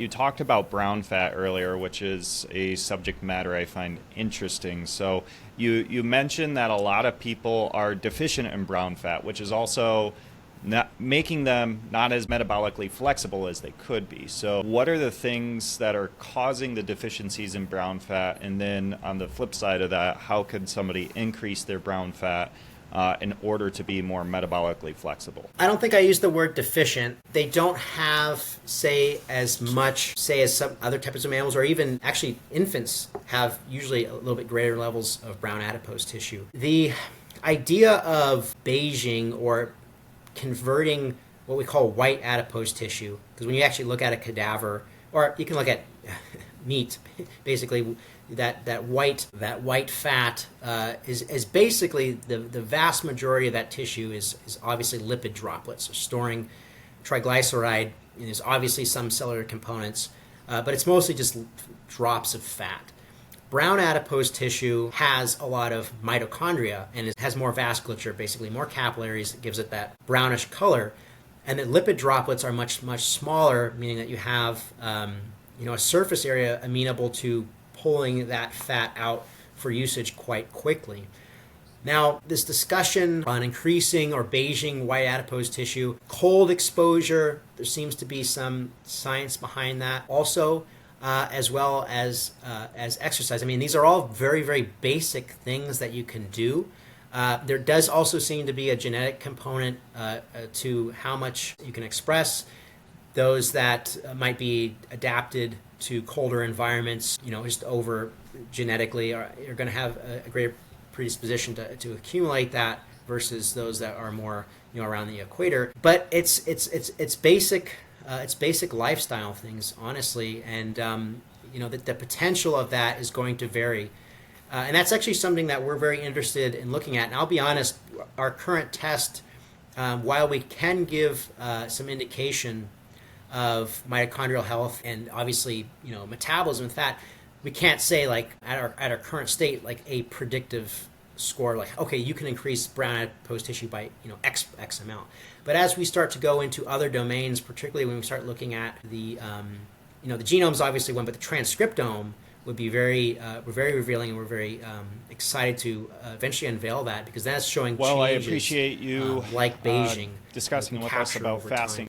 You talked about brown fat earlier, which is a subject matter I find interesting. So you mentioned that a lot of people are deficient in brown fat, which is also not making them not as metabolically flexible as they could be. So what are the things that are causing the deficiencies in brown fat? And then on the flip side of that, how could somebody increase their brown fat in order to be more metabolically flexible? I don't think I use the word deficient. They don't have, say, as much, say, as some other types of mammals, or even actually infants have usually a little bit greater levels of brown adipose tissue. The idea of beiging or converting what we call white adipose tissue, because when you actually look at a cadaver, or you can look at meat, basically that white fat is basically the vast majority of that tissue is obviously lipid droplets, so storing triglyceride. There's obviously some cellular components, but it's mostly just drops of fat. Brown adipose tissue has a lot of mitochondria and it has more vasculature, basically more capillaries that gives it that brownish color. And the lipid droplets are much smaller, meaning that you have a surface area amenable to pulling that fat out for usage quite quickly. Now, this discussion on increasing or beiging white adipose tissue, cold exposure, there seems to be some science behind that. Also, as well as exercise. I mean, these are all very basic things that you can do. There does also seem to be a genetic component to how much you can express. Those that might be adapted to colder environments, just over genetically are going to have a greater predisposition to accumulate that versus those that are more around the equator. But it's basic. It's basic lifestyle things, honestly, and the potential of that is going to vary. And that's actually something that we're very interested in looking at. And I'll be honest, our current test, while we can give some indication of mitochondrial health and obviously metabolism and fat, we can't say like at our current state like a predictive score like, okay, you can increase brown adipose tissue by X amount. But as we start to go into other domains, particularly when we start looking at the the genome's obviously one, but the transcriptome would be very revealing, and we're very excited to eventually unveil that, because that's showing Well, I changes appreciate you like beiging discussing we with us capture about over fasting. time.